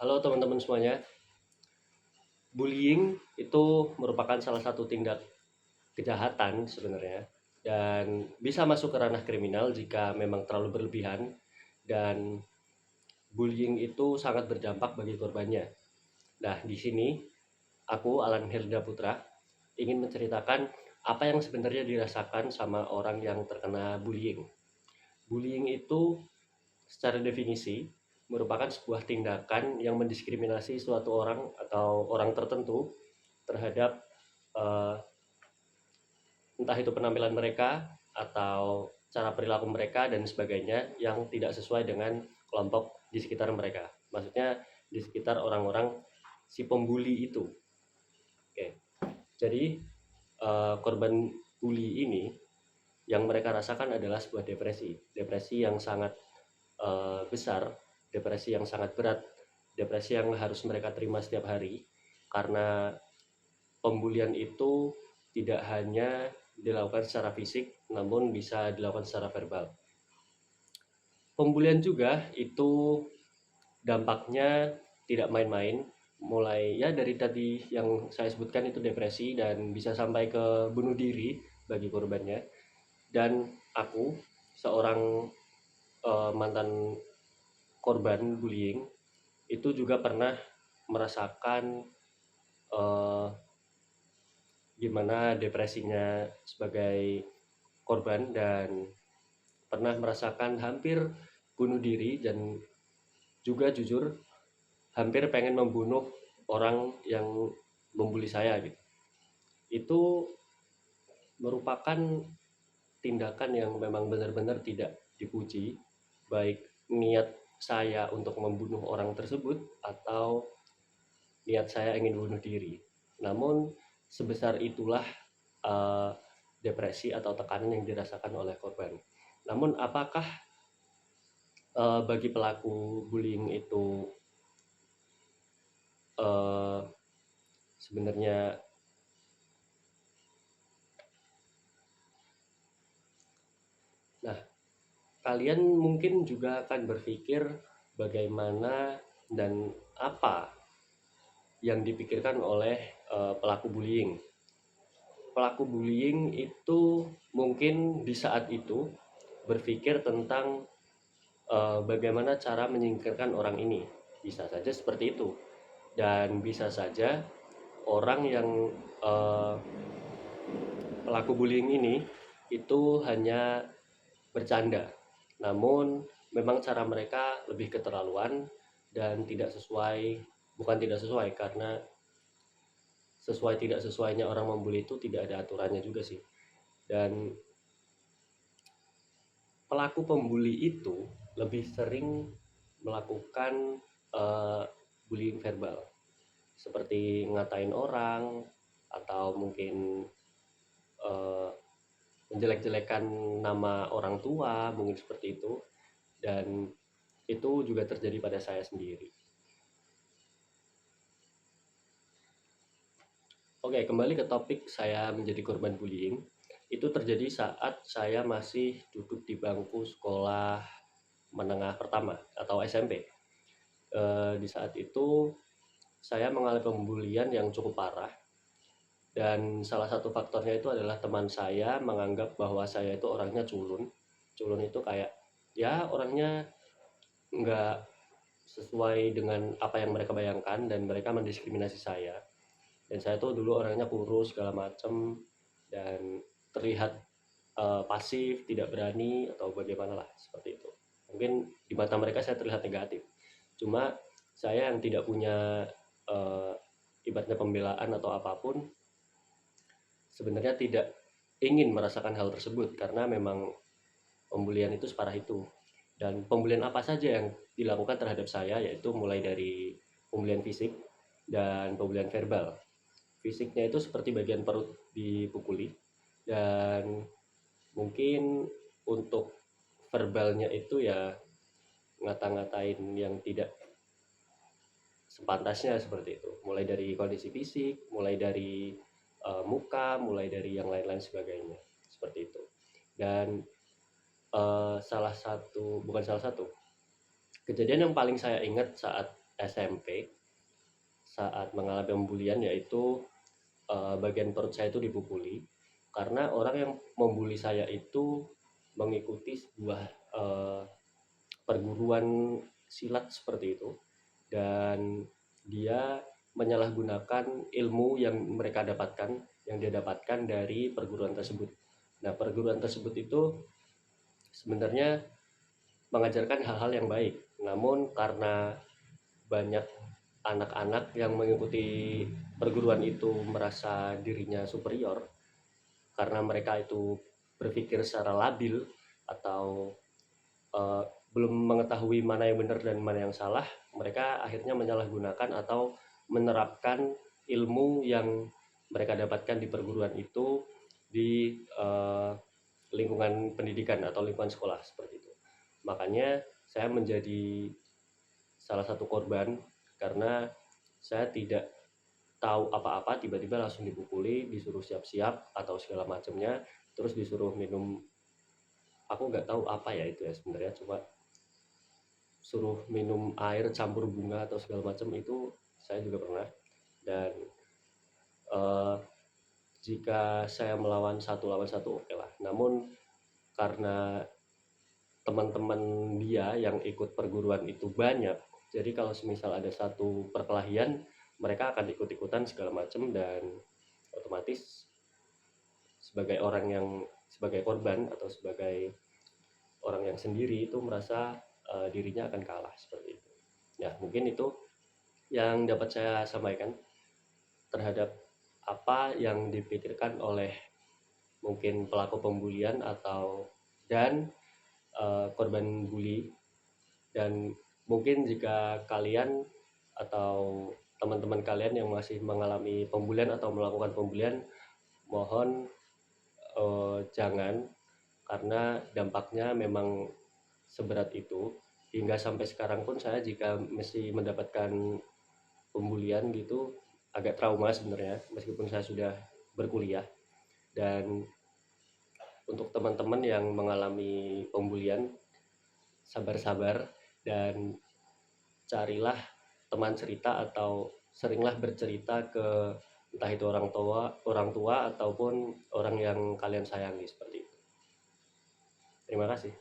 Halo teman-teman semuanya, bullying itu merupakan salah satu tindak kejahatan sebenarnya dan bisa masuk ke ranah kriminal jika memang terlalu berlebihan, dan bullying itu sangat berdampak bagi korbannya. Nah, di sini aku Alan Helda Putra ingin menceritakan apa yang sebenarnya dirasakan sama orang yang terkena bullying. Bullying itu secara definisi merupakan sebuah tindakan yang mendiskriminasi suatu orang atau orang tertentu terhadap eh, entah itu penampilan mereka atau cara perilaku mereka dan sebagainya yang tidak sesuai dengan kelompok di sekitar mereka. Maksudnya di sekitar orang-orang si pembuli itu. Oke. Jadi korban bully ini yang mereka rasakan adalah sebuah depresi. Depresi yang sangat besar, depresi yang sangat berat, depresi yang harus mereka terima setiap hari karena pembulian itu tidak hanya dilakukan secara fisik, namun bisa dilakukan secara verbal. Pembulian juga itu dampaknya tidak main-main, mulai ya dari tadi yang saya sebutkan itu depresi dan bisa sampai ke bunuh diri bagi korbannya. Dan aku seorang mantan korban bullying itu juga pernah merasakan eh, gimana depresinya sebagai korban, dan pernah merasakan hampir bunuh diri, dan juga jujur hampir pengen membunuh orang yang membuli saya gitu. Itu merupakan tindakan yang memang benar-benar tidak dipuji, baik niat saya untuk membunuh orang tersebut atau niat saya ingin bunuh diri. Namun sebesar itulah uh, depresi atau tekanan yang dirasakan oleh korban. Namun apakah bagi pelaku bullying itu uh, sebenarnya, nah, kalian mungkin juga akan berpikir bagaimana dan apa yang dipikirkan oleh pelaku bullying. Pelaku bullying itu mungkin di saat itu berpikir tentang bagaimana cara menyingkirkan orang ini. Bisa saja seperti itu, dan bisa saja orang yang eh, pelaku bullying ini itu hanya bercanda, namun memang cara mereka lebih keterlaluan dan tidak sesuai. Bukan tidak sesuai, karena sesuai tidak sesuainya orang membuli itu tidak ada aturannya juga sih. Dan pelaku pembuli itu lebih sering melakukan uh, bullying verbal, seperti ngatain orang atau mungkin uh, menjelek-jelekan nama orang tua, mungkin seperti itu. Dan itu juga terjadi pada saya sendiri. Oke, kembali ke topik saya menjadi korban bullying. Itu terjadi saat saya masih duduk di bangku sekolah menengah pertama atau SMP. Di saat itu saya mengalami pembulian yang cukup parah, dan salah satu faktornya itu adalah teman saya menganggap bahwa saya itu orangnya culun. Culun itu kayak ya orangnya nggak sesuai dengan apa yang mereka bayangkan, dan mereka mendiskriminasi saya. Dan saya tuh dulu orangnya kurus segala macem, dan terlihat pasif, tidak berani atau bagaimana lah seperti itu. Mungkin di mata mereka saya terlihat negatif. Cuma saya yang tidak punya uh, ibaratnya pembelaan atau apapun, sebenarnya tidak ingin merasakan hal tersebut karena memang pembulian itu separah itu. Dan pembulian apa saja yang dilakukan terhadap saya, yaitu mulai dari pembulian fisik dan pembulian verbal. Fisiknya itu seperti bagian perut dipukuli, dan mungkin untuk verbalnya itu ya ngata-ngatain yang tidak sepantasnya seperti itu, mulai dari kondisi fisik, mulai dari muka, mulai dari yang lain-lain sebagainya seperti itu. Dan salah satu, bukan salah satu, kejadian yang paling saya ingat saat SMP saat mengalami pembulian, yaitu bagian perut saya itu dipukuli karena orang yang membuli saya itu mengikuti sebuah perguruan silat seperti itu, dan dia menyalahgunakan ilmu yang mereka dapatkan, yang dia dapatkan dari perguruan tersebut. Nah, perguruan tersebut itu sebenarnya mengajarkan hal-hal yang baik, namun karena banyak anak-anak yang mengikuti perguruan itu merasa dirinya superior karena mereka itu berpikir secara labil atau eh, belum mengetahui mana yang benar dan mana yang salah, mereka akhirnya menyalahgunakan atau menerapkan ilmu yang mereka dapatkan di perguruan itu di lingkungan pendidikan atau lingkungan sekolah seperti itu. Makanya saya menjadi salah satu korban karena saya tidak tahu apa-apa, tiba-tiba langsung dipukuli, disuruh siap-siap atau segala macamnya, terus disuruh minum, aku nggak tahu apa ya itu ya sebenarnya, cuma suruh minum air campur bunga atau segala macam itu saya juga pernah. Dan eh, jika saya melawan satu lawan satu oke lah, namun karena teman-teman dia yang ikut perguruan itu banyak, jadi kalau semisal ada satu perkelahian mereka akan ikut-ikutan segala macam, dan otomatis sebagai orang yang sebagai korban atau sebagai orang yang sendiri itu merasa dirinya akan kalah seperti itu. Ya, mungkin itu yang dapat saya sampaikan terhadap apa yang dipikirkan oleh mungkin pelaku pembulian atau dan korban bully. Dan mungkin jika kalian atau teman-teman kalian yang masih mengalami pembulian atau melakukan pembulian, mohon jangan, karena dampaknya memang seberat itu. Hingga sampai sekarang pun saya jika mesti mendapatkan pembulian gitu agak trauma sebenarnya, meskipun saya sudah berkuliah. Dan untuk teman-teman yang mengalami pembulian, sabar-sabar dan carilah teman cerita atau seringlah bercerita ke entah itu orang tua ataupun orang yang kalian sayangi seperti itu. Terima kasih.